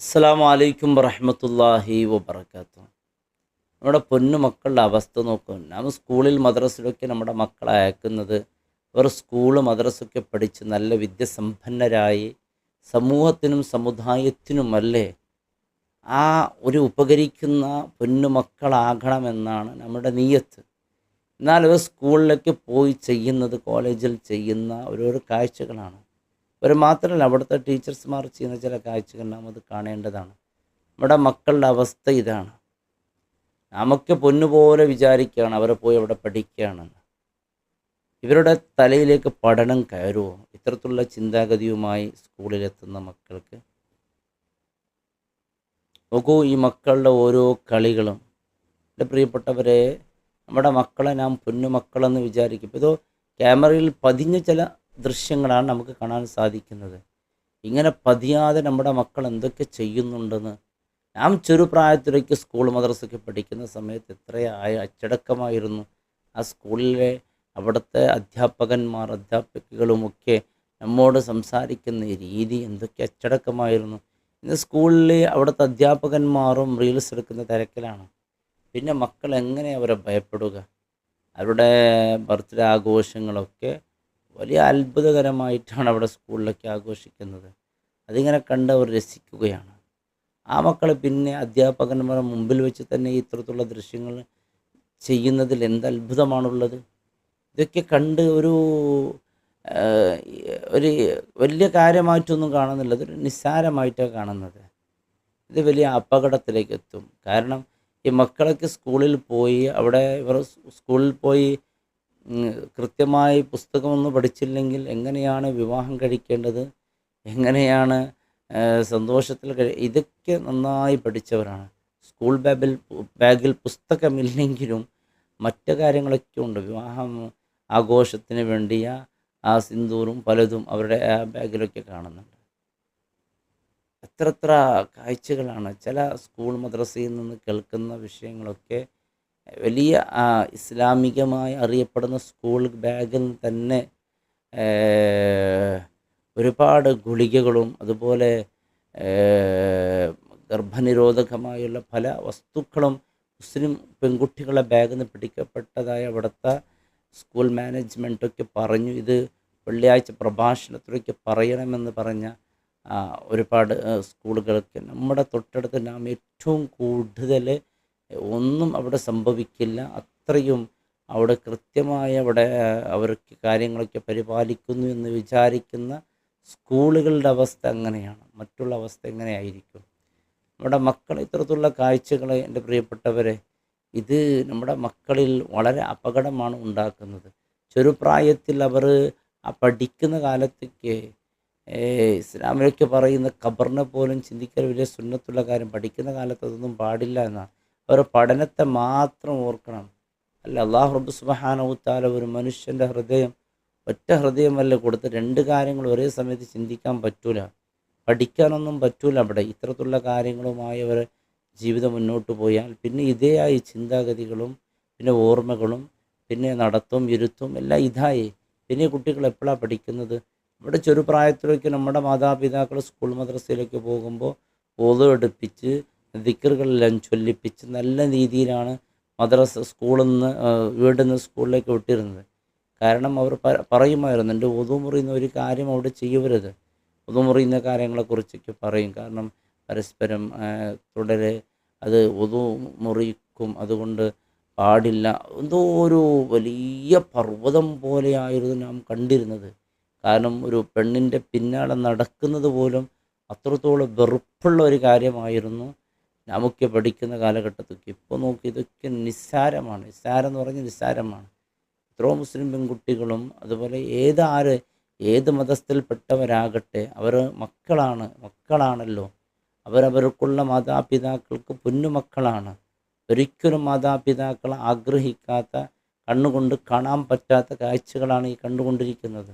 അസ്സലാമു അലൈക്കും വറഹ്മത്തുള്ളാഹി വബറകാതുഹു. നമ്മുടെ പൊന്നു മക്കളുടെ അവസ്ഥ നോക്കും. നാം സ്കൂളിൽ മദ്രസയിലൊക്കെ നമ്മുടെ മക്കളെ അയക്കുന്നത് അവർ സ്കൂള് മദ്രസയൊക്കെ പഠിച്ച് നല്ല വിദ്യാസമ്പന്നരായി സമൂഹത്തിനും സമുദായത്തിനുമല്ലേ ആ ഒരു ഉപകരിക്കുന്ന പൊന്നു മക്കളാകണമെന്നാണ് നമ്മുടെ നിയ്യത്ത്. എന്നാൽ ഇവർ സ്കൂളിലേക്ക് പോയി ചെയ്യുന്നത് കോളേജിൽ ചെയ്യുന്ന ഓരോരോ കാഴ്ചകളാണ്. അവർ മാത്രമല്ല അവിടുത്തെ ടീച്ചേഴ്സ്മാർ ചെയ്യുന്ന ചില കാഴ്ചകൾ നാം അത് കാണേണ്ടതാണ്. നമ്മുടെ മക്കളുടെ അവസ്ഥ ഇതാണ്. നമുക്ക് പൊന്നുപോലെ വിചാരിക്കുകയാണ് അവരെ പോയി അവിടെ പഠിക്കുകയാണെന്ന്. ഇവരുടെ തലയിലേക്ക് പഠനം കയറുമോ? ഇത്തരത്തിലുള്ള ചിന്താഗതിയുമായി സ്കൂളിലെത്തുന്ന മക്കൾക്ക് നോക്കൂ, ഈ മക്കളുടെ ഓരോ കളികളും. എൻ്റെ പ്രിയപ്പെട്ടവരെ, നമ്മുടെ മക്കളെ നാം പൊന്നുമക്കളെന്ന് വിചാരിക്കും. ഇപ്പോൾ ക്യാമറയിൽ പതിഞ്ഞ ചില ദൃശ്യങ്ങളാണ് നമുക്ക് കാണാൻ സാധിക്കുന്നത്. ഇങ്ങനെ പതിയാതെ നമ്മുടെ മക്കൾ എന്തൊക്കെ ചെയ്യുന്നുണ്ടെന്ന് നാം ചെറുപ്രായത്തിലേക്ക് സ്കൂൾ മദ്രസയൊക്കെ പഠിക്കുന്ന സമയത്ത് എത്രയായ അച്ചടക്കമായിരുന്നു ആ സ്കൂളിലെ അവിടുത്തെ അധ്യാപകന്മാർ അധ്യാപികകളുമൊക്കെ നമ്മോട് സംസാരിക്കുന്ന രീതി എന്തൊക്കെ അച്ചടക്കമായിരുന്നു. ഇന്ന് സ്കൂളിൽ അവിടുത്തെ അധ്യാപകന്മാരും റീൽസ് എടുക്കുന്ന തിരക്കിലാണ്. പിന്നെ മക്കൾ എങ്ങനെ അവരെ ഭയപ്പെടുക? അവരുടെ ബർത്ത്ഡേ ആഘോഷങ്ങളൊക്കെ വലിയ അത്ഭുതകരമായിട്ടാണ് അവിടെ സ്കൂളിലൊക്കെ ആഘോഷിക്കുന്നത്. അതിങ്ങനെ കണ്ട് അവർ രസിക്കുകയാണ്. ആ മക്കൾ പിന്നെ അധ്യാപകന്മാരുടെ മുമ്പിൽ വെച്ച് തന്നെ ഇത്തരത്തിലുള്ള ദൃശ്യങ്ങൾ ചെയ്യുന്നതിൽ എന്ത് അത്ഭുതമാണുള്ളത്? ഇതൊക്കെ കണ്ട് ഏഹ്, ഒരു വലിയ കാര്യമായിട്ടൊന്നും കാണുന്നില്ല. അതൊരു നിസ്സാരമായിട്ടാണ് കാണുന്നത്. ഇത് വലിയ അപകടത്തിലേക്ക് എത്തും. കാരണം ഈ മക്കളൊക്കെ സ്കൂളിൽ പോയി അവിടെ ഇവർ സ്കൂളിൽ പോയി കൃത്യമായി പുസ്തകമൊന്നും പഠിച്ചില്ലെങ്കിൽ എങ്ങനെയാണ് വിവാഹം കഴിക്കേണ്ടത്, എങ്ങനെയാണ് സന്തോഷത്തിൽ ഇതൊക്കെ നന്നായി പഠിച്ചവരാണ്. സ്കൂൾ ബാഗിൽ പുസ്തകമില്ലെങ്കിലും മറ്റു കാര്യങ്ങളൊക്കെ ഉണ്ട്. വിവാഹം ആഘോഷത്തിന് വേണ്ടിയ ആ സിന്ദൂറും പലതും അവരുടെ ആ ബാഗിലൊക്കെ കാണുന്നുണ്ട്. എത്ര കാഴ്ചകളാണ് ചില സ്കൂൾ മദ്രസയിൽ നിന്ന് കേൾക്കുന്ന വിഷയങ്ങളൊക്കെ. വലിയ ഇസ്ലാമികമായി അറിയപ്പെടുന്ന സ്കൂൾ ബാഗിൽ തന്നെ ഒരുപാട് ഗുളികകളും അതുപോലെ ഏഹ്, ഗർഭനിരോധകമായുള്ള പല വസ്തുക്കളും മുസ്ലിം പെൺകുട്ടികളുടെ ബാഗിൽ നിന്ന് പിടിക്കപ്പെട്ടതായി അവിടുത്തെ സ്കൂൾ മാനേജ്മെൻറ്റൊക്കെ പറഞ്ഞു. ഇത് വെള്ളിയാഴ്ച പ്രഭാഷണത്തിലൊക്കെ പറയണമെന്ന് പറഞ്ഞ ഒരുപാട് സ്കൂളുകൾക്ക് നമ്മുടെ തൊട്ടടുത്ത് നാം ഏറ്റവും കൂടുതൽ ഒന്നും അവിടെ സംഭവിക്കില്ല. അത്രയും അവിടെ കൃത്യമായ അവിടെ അവർക്ക് കാര്യങ്ങളൊക്കെ പരിപാലിക്കുന്നു എന്ന് വിചാരിക്കുന്ന സ്കൂളുകളുടെ അവസ്ഥ അങ്ങനെയാണ്. മറ്റുള്ള അവസ്ഥ എങ്ങനെയായിരിക്കും? നമ്മുടെ മക്കൾ ഇത്തരത്തിലുള്ള കാഴ്ചകൾ, എൻ്റെ പ്രിയപ്പെട്ടവരെ, ഇത് നമ്മുടെ മക്കളിൽ വളരെ അപകടമാണ് ഉണ്ടാക്കുന്നത്. ചെറുപ്രായത്തിൽ അവർ ആ പഠിക്കുന്ന കാലത്തൊക്കെ ഇസ്ലാമിലൊക്കെ പറയുന്ന ഖബറിനെ പോലും ചിന്തിക്കൽ വലിയ സുന്നത്തുള്ള കാര്യം. പഠിക്കുന്ന കാലത്ത് അതൊന്നും പാടില്ല എന്നാണ്. അവർ പഠനത്തെ മാത്രം ഓർക്കണം. അല്ല, അള്ളാഹു റബ്ബ് സുബ്ഹാനഹു തആല ഒരു മനുഷ്യൻ്റെ ഹൃദയം ഒറ്റ ഹൃദയമല്ല കൊടുത്ത് രണ്ട് കാര്യങ്ങൾ ഒരേ സമയത്ത് ചിന്തിക്കാൻ പറ്റൂല, പഠിക്കാനൊന്നും പറ്റൂല. അവിടെ ഇത്തരത്തിലുള്ള കാര്യങ്ങളുമായി അവർ ജീവിതം മുന്നോട്ട് പോയാൽ പിന്നെ ഇതേയായി ചിന്താഗതികളും പിന്നെ ഓർമ്മകളും പിന്നെ നടത്തും ഇരുത്തും എല്ലാം ഇതായി. പിന്നെ കുട്ടികൾ എപ്പോഴാണ് പഠിക്കുന്നത്? ഇവിടെ ചെറുപ്രായത്തിലേക്ക് നമ്മുടെ മാതാപിതാക്കൾ സ്കൂൾ മദ്രസയിലേക്ക് പോകുമ്പോൾ ഓത് എടുപ്പിച്ച് ദിക്റുകളെല്ലാം ചൊല്ലിപ്പിച്ച് നല്ല രീതിയിലാണ് സ്കൂളിൽ നിന്ന് വീട്ടിൽ നിന്ന് സ്കൂളിലേക്ക് വിട്ടിരുന്നത്. കാരണം അവർ പറയുമായിരുന്നു, എൻ്റെ ഒതു മുറിയുന്ന ഒരു കാര്യം അവിടെ ചെയ്യരുത്. ഒതു മുറിയുന്ന കാര്യങ്ങളെക്കുറിച്ചൊക്കെ പറയും. കാരണം പരസ്പരം തുടരെ അത് ഒതു മുറിക്കും, അതുകൊണ്ട് പാടില്ല. എന്തോ ഒരു വലിയ പർവ്വതം പോലെയായിരുന്നു നാം കണ്ടിരുന്നത്. കാരണം ഒരു പെണ്ണിൻ്റെ പിന്നാലെ നടക്കുന്നത് പോലും അത്രത്തോളം വെറുപ്പുള്ള ഒരു കാര്യമായിരുന്നു നമുക്ക് പഠിക്കുന്ന കാലഘട്ടത്തൊക്കെ. ഇപ്പോൾ നോക്കി, ഇതൊക്കെ നിസ്സാരമാണ്. നിസ്സാരം എന്ന് പറഞ്ഞാൽ നിസ്സാരമാണ്. എത്രയോ മുസ്ലിം പെൺകുട്ടികളും അതുപോലെ ഏത് മതസ്ഥയിൽപ്പെട്ടവരാകട്ടെ അവർ മക്കളാണല്ലോ. അവരവർക്കുള്ള മാതാപിതാക്കൾക്ക് പൊന്നുമക്കളാണ്. ഒരിക്കലും മാതാപിതാക്കൾ ആഗ്രഹിക്കാത്ത, കണ്ണുകൊണ്ട് കാണാൻ പറ്റാത്ത കാഴ്ചകളാണ് ഈ കണ്ടുകൊണ്ടിരിക്കുന്നത്.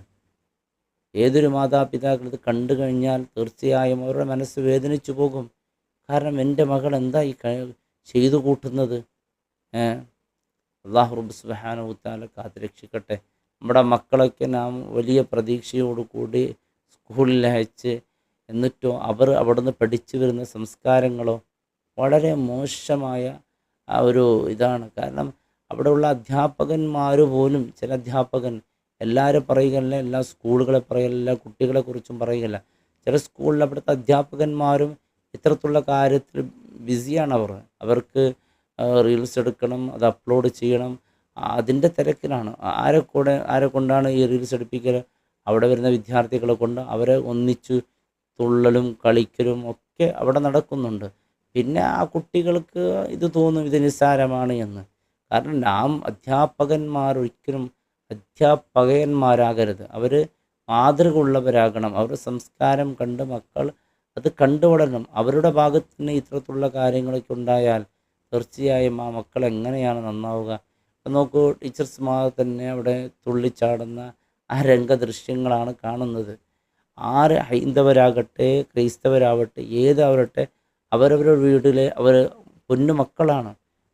ഏതൊരു മാതാപിതാക്കൾ ഇത് കണ്ടു കഴിഞ്ഞാൽ തീർച്ചയായും അവരുടെ മനസ്സ് വേദനിച്ചു പോകും. കാരണം എൻ്റെ മകൾ എന്താ ഈ ചെയ്തു കൂട്ടുന്നത്? അള്ളാഹു റബ്ബ് സുബ്ഹാനഹു തആല കാത്തുരക്ഷിക്കട്ടെ. നമ്മുടെ മക്കളൊക്കെ നാം വലിയ പ്രതീക്ഷയോടുകൂടി സ്കൂളിൽ അയച്ച് എന്നിട്ടോ അവർ അവിടുന്ന് പഠിച്ചു വരുന്ന സംസ്കാരങ്ങളോ വളരെ മോശമായ ആ ഒരു ഇതാണ്. കാരണം അവിടെയുള്ള അധ്യാപകന്മാർ പോലും, ചില അധ്യാപകൻ, എല്ലാവരും പറയുകയല്ല, എല്ലാ സ്കൂളുകളെ പറയല്ല, എല്ലാ കുട്ടികളെക്കുറിച്ചും പറയുകയല്ല, ചില സ്കൂളിൽ അവിടുത്തെ അധ്യാപകന്മാരും ഇത്തരത്തിലുള്ള കാര്യത്തിൽ ബിസിയാണ്. അവർക്ക് റീൽസ് എടുക്കണം, അത് അപ്ലോഡ് ചെയ്യണം, അതിൻ്റെ തിരക്കിലാണ്. ആരെ കൊണ്ടാണ് ഈ റീൽസ് എടുപ്പിക്കൽ? അവിടെ വരുന്ന വിദ്യാർത്ഥികളെ കൊണ്ട്. അവരെ ഒന്നിച്ച് തുള്ളലും കളിക്കലും ഒക്കെ അവിടെ നടക്കുന്നുണ്ട്. പിന്നെ ആ കുട്ടികൾക്ക് ഇത് തോന്നും ഇത് നിസ്സാരമാണ് എന്ന്. കാരണം നാം അധ്യാപകന്മാർ ഒരിക്കലും അധ്യാപകന്മാരാകരുത്. അവർ മാതൃക ഉള്ളവരാകണം. അവരുടെ സംസ്കാരം കണ്ട് മക്കൾ അത് കണ്ടു വളരണം. അവരുടെ ഭാഗത്ത് നിന്ന് ഇത്തരത്തിലുള്ള കാര്യങ്ങളൊക്കെ ഉണ്ടായാൽ തീർച്ചയായും ആ മക്കൾ എങ്ങനെയാണ് നന്നാവുക? ഇപ്പം നോക്കൂ, ടീച്ചേഴ്സ്മാർ തന്നെ അവിടെ തുള്ളിച്ചാടുന്ന ആ രംഗദൃശ്യങ്ങളാണ് കാണുന്നത്. ആര് ഹൈന്ദവരാകട്ടെ ക്രൈസ്തവരാവട്ടെ ഏതാവട്ടെ, അവരവരുടെ വീട്ടിലെ അവർ പൊന്നു മക്കളാണ്.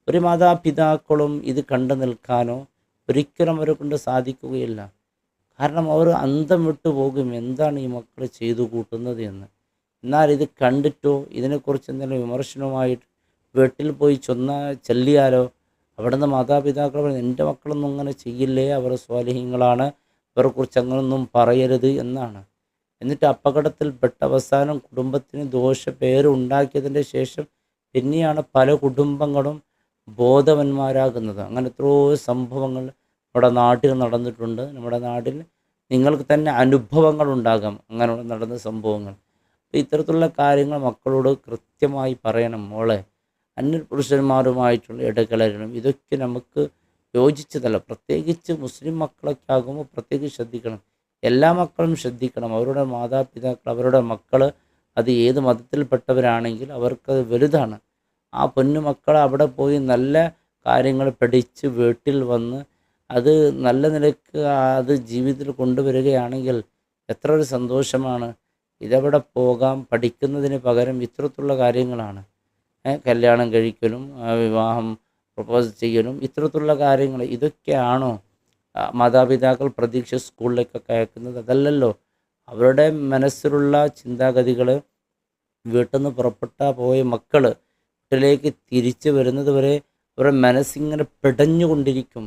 ഒരു മാതാപിതാക്കളും ഇത് കണ്ടു നിൽക്കാനോ ഒരിക്കലും അവരെ കൊണ്ട് സാധിക്കുകയില്ല. കാരണം അവർ അന്തം വിട്ടു പോകും, എന്താണ് ഈ മക്കൾ ചെയ്തു കൂട്ടുന്നത് എന്ന്. എന്നാൽ ഇത് കണ്ടിട്ടോ ഇതിനെക്കുറിച്ച് എന്തെങ്കിലും വിമർശനവുമായിട്ട് വീട്ടിൽ പോയി ചെല്ലിയാലോ അവിടുന്ന് മാതാപിതാക്കൾ പറയും, എൻ്റെ മക്കളൊന്നും അങ്ങനെ ചെയ്യില്ലേ, അവർ സ്വാലിഹീങ്ങളാണ്, അവരെക്കുറിച്ച് അങ്ങനൊന്നും പറയരുത് എന്നാണ്. എന്നിട്ട് അപകടത്തിൽപ്പെട്ട അവസാനം കുടുംബത്തിന് ദോഷപ്പേര് ഉണ്ടാക്കിയതിൻ്റെ ശേഷം പിന്നെയാണ് പല കുടുംബങ്ങളും ബോധവന്മാരാകുന്നത്. അങ്ങനെ എത്രയോ സംഭവങ്ങൾ നമ്മുടെ നാട്ടിൽ നടന്നിട്ടുണ്ട്. നമ്മുടെ നാട്ടിൽ നിങ്ങൾക്ക് തന്നെ അനുഭവങ്ങൾ ഉണ്ടാകാം അങ്ങനെ നടന്ന സംഭവങ്ങൾ. അപ്പോൾ ഇത്തരത്തിലുള്ള കാര്യങ്ങൾ മക്കളോട് കൃത്യമായി പറയണം. മോളെ, അന്യപുരുഷന്മാരുമായിട്ടുള്ള ഇടകലരണം ഇതൊക്കെ നമുക്ക് യോജിച്ചതല്ല. പ്രത്യേകിച്ച് മുസ്ലിം മക്കളൊക്കെ ആകുമ്പോൾ പ്രത്യേകിച്ച് ശ്രദ്ധിക്കണം. എല്ലാ മക്കളും ശ്രദ്ധിക്കണം. അവരുടെ മാതാപിതാക്കൾ, അവരുടെ മക്കൾ അത് ഏത് മതത്തിൽപ്പെട്ടവരാണെങ്കിൽ അവർക്കത് വലുതാണ്. ആ പൊന്നു മക്കൾ അവിടെ പോയി നല്ല കാര്യങ്ങൾ പഠിച്ച് വീട്ടിൽ വന്ന് അത് നല്ല നിലയ്ക്ക് അത് ജീവിതത്തിൽ കൊണ്ടുവരികയാണെങ്കിൽ എത്ര ഒരു സന്തോഷമാണ്. ഇതെവിടെ പോകാം, പഠിക്കുന്നതിന് പകരം ഇത്തരത്തിലുള്ള കാര്യങ്ങളാണ്. കല്യാണം കഴിക്കലും വിവാഹം പ്രപ്പോസ് ചെയ്യലും ഇത്തരത്തിലുള്ള കാര്യങ്ങൾ. ഇതൊക്കെയാണോ മാതാപിതാക്കൾ പ്രതീക്ഷ സ്കൂളിലേക്കൊക്കെ അയക്കുന്നത്? അതല്ലല്ലോ. അവരുടെ മനസ്സിലുള്ള ചിന്താഗതികൾ വീട്ടിൽ നിന്ന് പോയ മക്കൾ വീട്ടിലേക്ക് തിരിച്ചു വരുന്നത് വരെ അവരുടെ മനസ്സിങ്ങനെ പിടഞ്ഞുകൊണ്ടിരിക്കും.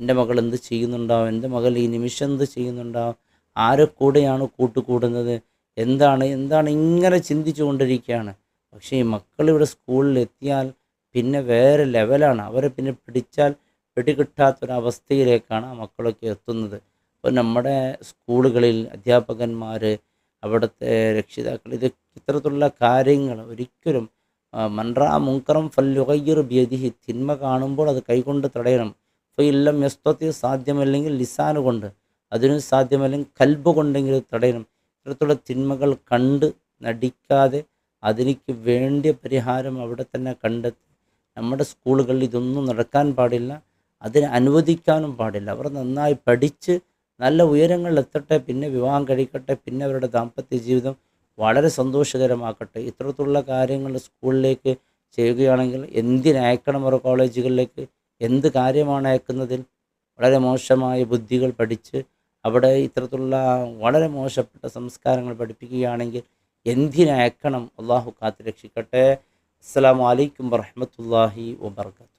എൻ്റെ മകൾ എന്ത് ചെയ്യുന്നുണ്ടാവും, എൻ്റെ മകൾ ഈ നിമിഷം എന്ത് ചെയ്യുന്നുണ്ടാവും, ആരെ കൂടെയാണ് കൂട്ടുകൂടുന്നത്, എന്താണ് ഇങ്ങനെ ചിന്തിച്ചു കൊണ്ടിരിക്കുകയാണ്. പക്ഷേ ഈ മക്കൾ ഇവിടെ സ്കൂളിൽ എത്തിയാൽ പിന്നെ വേറെ ലെവലാണ്. അവരെ പിന്നെ പിടിച്ചാൽ പിടികിട്ടാത്തൊരവസ്ഥയിലേക്കാണ് ആ മക്കളൊക്കെ എത്തുന്നത്. അപ്പോൾ നമ്മുടെ സ്കൂളുകളിൽ അധ്യാപകന്മാർ, അവിടുത്തെ രക്ഷിതാക്കൾ ഇത്തരത്തിലുള്ള കാര്യങ്ങൾ ഒരിക്കലും മൻറാ മുൻകറം ഫല്യുഗയ്യിർ ബിയദിഹി, തിന്മ കാണുമ്പോൾ അത് കൈകൊണ്ട് തടയണം. ഇപ്പോൾ ഇല്ലം യസ്തത്തി, സാധ്യമല്ലെങ്കിൽ ലിസാന് കൊണ്ട്, അതിനും സാധ്യമല്ലെങ്കിൽ കൽബ് കൊണ്ടെങ്കിലും തടയണം. ഇത്തരത്തിലുള്ള തിന്മകൾ കണ്ട് നടിക്കാതെ അതിലേക്ക് വേണ്ടിയ പരിഹാരം അവിടെ തന്നെ കണ്ടെത്തി. നമ്മുടെ സ്കൂളുകളിൽ ഇതൊന്നും നടക്കാൻ പാടില്ല, അതിനെ അനുവദിക്കാനും പാടില്ല. അവർ നന്നായി പഠിച്ച് നല്ല ഉയരങ്ങളിൽ എത്തട്ടെ, പിന്നെ വിവാഹം കഴിക്കട്ടെ, പിന്നെ അവരുടെ ദാമ്പത്യ ജീവിതം വളരെ സന്തോഷകരമാക്കട്ടെ. ഇത്തരത്തിലുള്ള കാര്യങ്ങൾ സ്കൂളിലേക്ക് ചെയ്യുകയാണെങ്കിൽ എന്തിനയക്കണം അവർ കോളേജുകളിലേക്ക്? എന്ത് കാര്യമാണ് അയക്കുന്നതിൽ? വളരെ മോശമായ ബുദ്ധികൾ പഠിച്ച് അവിടെ ഇത്തരത്തിലുള്ള വളരെ മോശപ്പെട്ട സംസ്കാരങ്ങൾ പഠിപ്പിക്കുകയാണെങ്കിൽ എന്തിനയക്കണം? അള്ളാഹു കാത്ത് രക്ഷിക്കട്ടെ. അസ്സലാമു അലൈക്കും വറഹ്മത്തുള്ളാഹി വബറകാതുഹു.